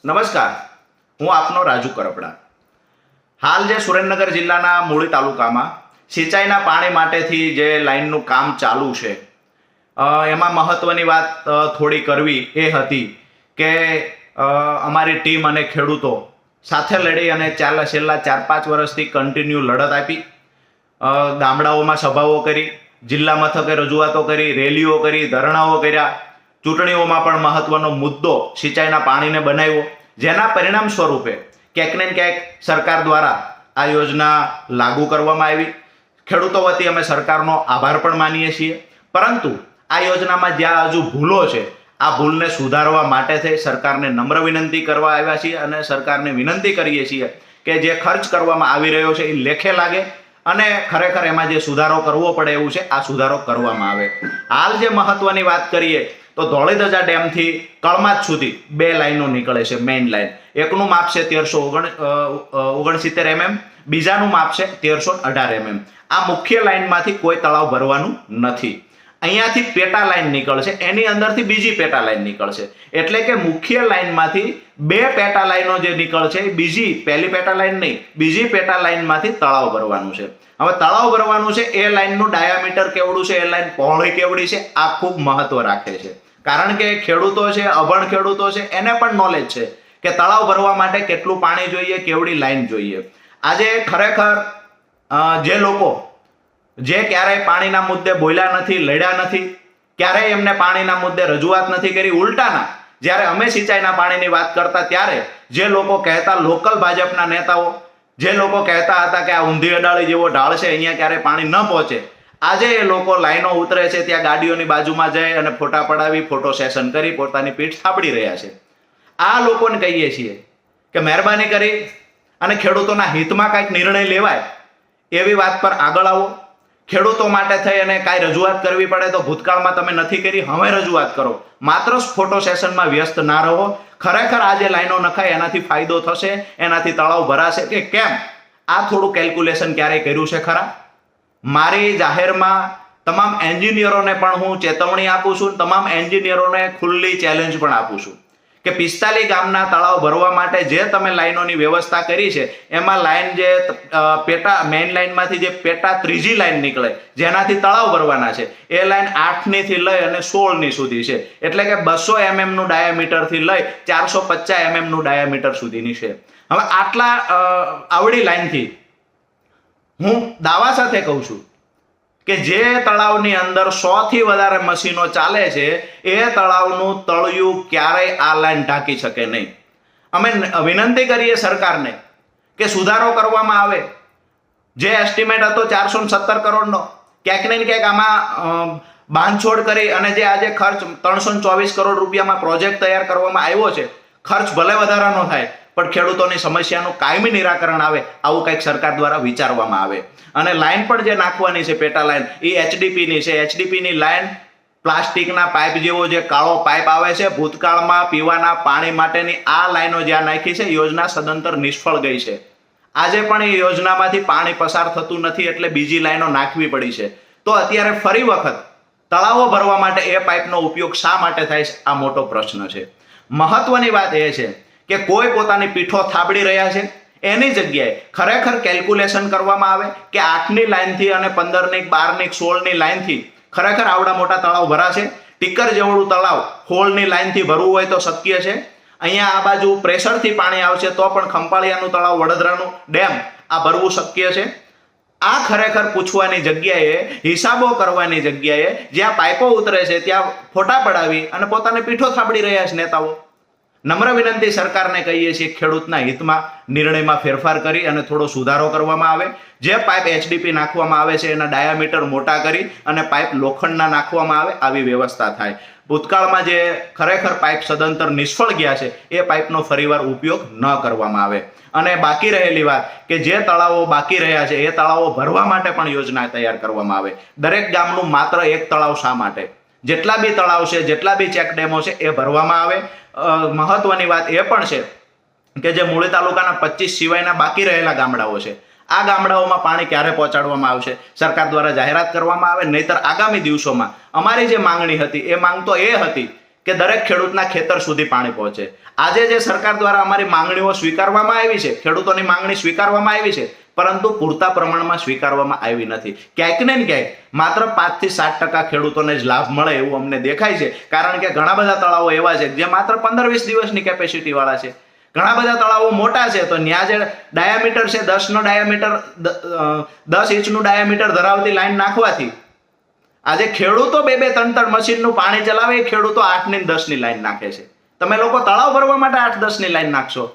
નમસ્કાર, હું આપનો રાજુ કરપડા. હાલ જે સુરેન્દ્રનગર જિલ્લાના મૂળી તાલુકામાં સિંચાઈના પાણી માટેથી જે લાઈનનું કામ ચાલુ છે, એમાં મહત્વની વાત થોડી કરવી એ હતી કે અમારી ટીમ અને ખેડૂતો સાથે લડી અને છેલ્લા 4-5 વર્ષથી કન્ટિન્યુ લડત આપી, ગામડાઓમાં સભાઓ કરી, જિલ્લા મથકે રજૂઆતો કરી, રેલીઓ કરી, ધરણાઓ કર્યા, ચૂંટણીઓમાં પણ મહત્વનો મુદ્દો સિંચાઈના પાણીને બનાવ્યો, જેના પરિણામ સ્વરૂપે ક્યાંક ને ક્યાંક સરકાર દ્વારા આ યોજના લાગુ કરવામાં આવી. ખેડૂતો વતી અમે સરકારનો આભાર પણ માનીએ છીએ, પરંતુ આ યોજનામાં જ્યાં હજુ ભૂલો છે, આ ભૂલને સુધારવા માટે થઈ સરકારને નમ્ર વિનંતી કરવા આવ્યા છીએ અને સરકારને વિનંતી કરીએ છીએ કે જે ખર્ચ કરવામાં આવી રહ્યો છે એ લેખે લાગે અને ખરેખર એમાં જે સુધારો કરવો પડે એવું છે આ સુધારો કરવામાં આવે. હાલ જે મહત્વની વાત કરીએ તો ધોળીધજા ડેમથી કળમાચ સુધી 2 લાઈનો નીકળે છે, મેઇન લાઈન. એકનું માપ છે 1369 mm, બીજાનું માપ છે 1318 mm. આ મુખ્ય લાઈનમાંથી કોઈ તળાવ ભરવાનું નથી. અહીંયાથી પેટા લાઈન નીકળશે, એની અંદરથી બીજી પેટા લાઈન નીકળશે, એટલે કે મુખ્ય લાઈનમાંથી 2 પેટા લાઈનો જે નીકળશે એ પહેલી પેટા લાઈન નહીં, બીજી પેટા લાઈનમાંથી તળાવ ભરવાનું છે. હવે તળાવ ભરવાનું છે, એ લાઈનનું ડાયામીટર કેવડું છે, એ લાઈન પહોળાઈ કેવડી છે, આ ખૂબ મહત્વ રાખે છે. કારણ કે ખેડૂતો છે, અભણ ખેડૂતો છે, એને પણ નોલેજ છે કે તળાવ ભરવા માટે કેટલું પાણી જોઈએ, કેવડી લાઈન જોઈએ. આજે ખરેખર જે લોકો જે ક્યારેય પાણીના મુદ્દે બોલ્યા નથી, લડ્યા નથી, ક્યારેય એમને પાણીના મુદ્દે રજૂઆત નથી કરી, ઉલટાના જ્યારે અમે સિંચાઈના પાણીની વાત કરતા ત્યારે જે લોકો કહેતા, લોકલ ભાજપના નેતાઓ જે લોકો કહેતા હતા કે આ ઊંધી અડાળી જેવો ઢાળ છે, અહીંયા ક્યારે પાણી ન પહોંચે, આજે એ લોકો લાઈનો ઉતરે છે, ત્યાં ગાડીઓની બાજુમાં જઈ અને ફોટા પડાવી, ફોટો સેશન કરી પોતાની પીઠ થાબડી રહ્યા છે. આ લોકોને કહીએ છીએ કે મહેરબાની કરી અને ખેડૂતોના હિતમાં કાંઈક નિર્ણય લેવાય એવી વાત પર આગળ આવો. ખેડૂતો માટે થઈ અને કાંઈ રજૂઆત કરવી પડે તો ભૂતકાળમાં તમે નથી કરી, હવે રજૂઆત કરો. માત્ર ફોટો સેશનમાં વ્યસ્ત ના રહો. ખરેખર આ જે લાઈનો નખાય એનાથી ફાયદો થશે, એનાથી તળાવ ભરાશે કે કેમ, આ થોડું કેલ્ક્યુલેશન ક્યારેય કર્યું છે ખરા? મારી જાહેરમાં તમામ એન્જિનિયરોને પણ હું ચેતવણી આપું છું, તમામ એન્જિનિયરોને ખુલ્લી ચેલેન્જ પણ આપું છું કે 45 ગામના તળાવ ભરવા માટે જે તમે લાઈનોની વ્યવસ્થા કરી છે, એમાં લાઈન જે પેટા મેઇન લાઈનમાંથી જે પેટા ત્રીજી લાઈન નીકળે જેનાથી તળાવ ભરવાના છે, એ લાઈન 8ની થી લઈ અને 16ની સુધી છે. એટલે કે 200 mm નું ડાયામીટરથી લઈ 450 mm નું ડાયામીટર સુધીની છે. હવે આવડી લાઈનથી હું દાવા સાથે કહું છું કે જે તળાવની અંદર 100 થી વધારે મશીનો ચાલે છે, એ તળાવનું તળિયું ક્યારેય આ લાઈન ઢાંકી શકે નહીં. અમે વિનંતી કરીએ સરકારને કે સુધારો કરવામાં આવે. જે એસ્ટિમેટ હતો 417 કરોડનો, ક્યાંક ને ક્યાંક આમાં બાંધછોડ કરી અને જે આજે ખર્ચ 324 કરોડ રૂપિયામાં પ્રોજેક્ટ તૈયાર કરવામાં આવ્યો છે, ખર્ચ ભલે વધારાનો થાય પણ ખેડૂતોની સમસ્યાનું કાયમી નિરાકરણ આવે, આવું કંઈક સરકાર દ્વારા વિચારવામાં આવે. અને લાઈન પણ જે નાખવાની છે પેટા લાઈન, એ HDPની છે. HDPની લાઈન પ્લાસ્ટિકના પાઇપ જેવો જે કાળો પાઇપ આવે છે, ભૂતકાળમાં પીવાના પાણી માટેની આ લાઈનો જ્યાં નાખી છે, યોજના સદંતર નિષ્ફળ ગઈ છે. આજે પણ એ યોજનામાંથી પાણી પસાર થતું નથી, એટલે બીજી લાઈનો નાખવી પડી છે. તો અત્યારે ફરી વખત તળાવો ભરવા માટે એ પાઇપનો ઉપયોગ શા માટે થાય છે, આ મોટો પ્રશ્ન છે. મહત્વની વાત એ છે કે કોઈ પોતાની પીઠો થાબડી રહ્યા છે, એની જગ્યાએ ખરેખર કેલ્ક્યુલેશન કરવામાં આવે કે 8ની લાઈનથી અને 15ની, 12ની, 16ની લાઈનથી ખરેખર આવડા મોટા તળાવ ભરાશે. ટીકર જેવડું તળાવ 16ની લાઈનથી ભરવું હોય તો શક્ય છે. અહીંયા આ બાજુ પ્રેશરથી પાણી આવશે તો પણ ખંપાળિયાનું તળાવ, વડોદરાનું ડેમ, આ ભરવું શક્ય છે. આ ખરેખર પૂછવાની જગ્યાએ, હિસાબો કરવાની જગ્યાએ જ્યાં પાઇપો ઉતરે છે ત્યાં ફોટા પડાવી અને પોતાને પીઠો થાબડી રહ્યા છે નેતાઓ. નમ્ર વિનંતી સરકારને કહીએ છીએ, ખેડૂતના હિતમાં નિર્ણયમાં ફેરફાર કરી અને થોડો સુધારો કરવામાં આવે. જે પાઇપ HDP નાખવામાં આવે છે એના ડાયામીટર મોટા કરી અને પાઇપ લોખંડના નાખવામાં આવે, આવી વ્યવસ્થા થાય. ભૂતકાળમાં જે ખરેખર પાઇપ સદંતર નિષ્ફળ ગયા છે, એ પાઇપનો ફરીવાર ઉપયોગ ન કરવામાં આવે. અને બાકી રહેલી વાત કે જે તળાવો બાકી રહ્યા છે, એ તળાવો ભરવા માટે પણ યોજના તૈયાર કરવામાં આવે. દરેક ગામનું માત્ર એક તળાવ શા માટે? જેટલા બી તળાવ છે, જેટલા બી ચેક ડેમો છે, એ ભરવામાં આવે. મહત્વની વાત એ પણ છે કે જે મૂળી તાલુકાના 25 સિવાયના બાકી રહેલા ગામડાઓ છે, આ ગામડાઓમાં પાણી ક્યારે પહોંચાડવામાં આવશે, સરકાર દ્વારા જાહેરાત કરવામાં આવે. નહીતર આગામી દિવસોમાં અમારી જે માંગણી હતી, એ માંગ તો એ હતી કે દરેક ખેડૂતના ખેતર સુધી પાણી પહોંચે. આજે જે સરકાર દ્વારા અમારી માંગણીઓ સ્વીકારવામાં આવી છે, ખેડૂતોની માંગણી સ્વીકારવામાં આવી છે, પરંતુ પૂરતા પ્રમાણમાં સ્વીકારવામાં આવી નથી. ક્યાંક ને ક્યાંક માત્ર 5 થી 7% ખેડૂતોને જ લાભ મળે એવું અમને દેખાય છે. કારણ કે ઘણા બધા તળાવો એવા છે જે માત્ર 15-20 દિવસની કેપેસિટી વાળા છે. ઘણા બધા તળાવો મોટા છે, તો ત્યાં જે ડાયામીટર છે 10 ઇંચનું ડાયામીટર ધરાવતી લાઈન નાખવાથી આજે ખેડૂતો 2-3 મશીનનું પાણી ચલાવે, ખેડૂતો 8 ની 10 ની લાઈન નાખે છે. તમે લોકો તળાવ ભરવા માટે 8-10 ની લાઈન નાખશો?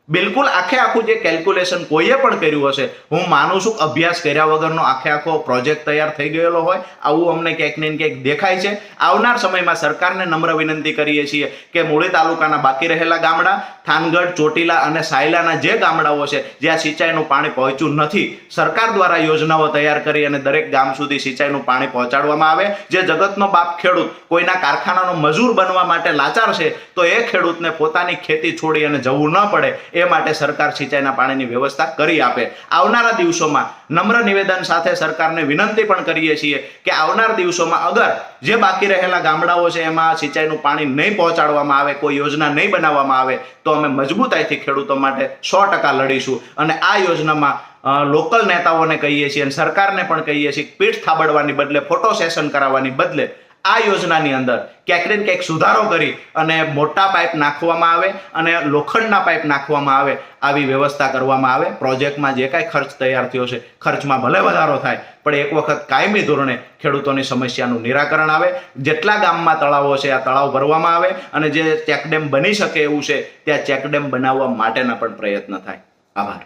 બિલકુલ આખું જે કેલ્ક્યુલેશન કોઈએ પણ કર્યું હશે, હું માનું છું અભ્યાસ કર્યા વગરનો આખો પ્રોજેક્ટ તૈયાર થઈ ગયેલો હોય, આવું અમને ક્યાંક ને ક્યાંક દેખાય છે. આવનાર સમયમાં સરકારને નમ્ર વિનંતી કરીએ છીએ કે મૂળી તાલુકાના બાકી રહેલા ગામડા, થાનગઢ, ચોટીલા અને સાયલાના જે ગામડાઓ છે જ્યાં સિંચાઈનું પાણી પહોંચ્યું નથી, સરકાર દ્વારા યોજનાઓ તૈયાર કરી અને દરેક ગામ સુધી સિંચાઈનું પાણી પહોંચાડવામાં આવે. જે જગતનો બાપ ખેડૂત કોઈના કારખાનાનો મજૂર બનવા માટે લાચાર છે, તો એ ખેડૂતને પોતાની ખેતી છોડી અને જવું ન પડે એ માટે સરકાર સિંચાઈના પાણીની વ્યવસ્થા કરી આપે. આવનારા દિવસોમાં નમ્ર નિવેદન સાથે સરકારને વિનંતી પણ કરીએ છીએ કે આવનાર દિવસોમાં અગર જે બાકી રહેલા ગામડાઓ છે એમાં સિંચાઈનું પાણી નહીં પહોંચાડવામાં આવે, કોઈ યોજના નહીં બનાવવામાં આવે, તો અમે મજબૂતાઈથી ખેડૂતો માટે 100% લડીશું. અને આ યોજનામાં લોકલ નેતાઓને કહીએ છીએ અને સરકારને પણ કહીએ છીએ, પીઠ થાબડવાની બદલે, ફોટો સેશન કરાવવાની બદલે આ યોજનાની અંદર ક્યાંક ને ક્યાંક સુધારો કરી અને મોટા પાઇપ નાખવામાં આવે અને લોખંડના પાઇપ નાખવામાં આવે, આવી વ્યવસ્થા કરવામાં આવે. પ્રોજેક્ટમાં જે કાંઈ ખર્ચ તૈયાર થયો છે, ખર્ચમાં ભલે વધારો થાય, પણ એક વખત કાયમી ધોરણે ખેડૂતોની સમસ્યાનું નિરાકરણ આવે. જેટલા ગામમાં તળાવો છે આ તળાવ ભરવામાં આવે અને જે ચેકડેમ બની શકે એવું છે ત્યાં ચેકડેમ બનાવવા માટેના પણ પ્રયત્ન થાય. આભાર.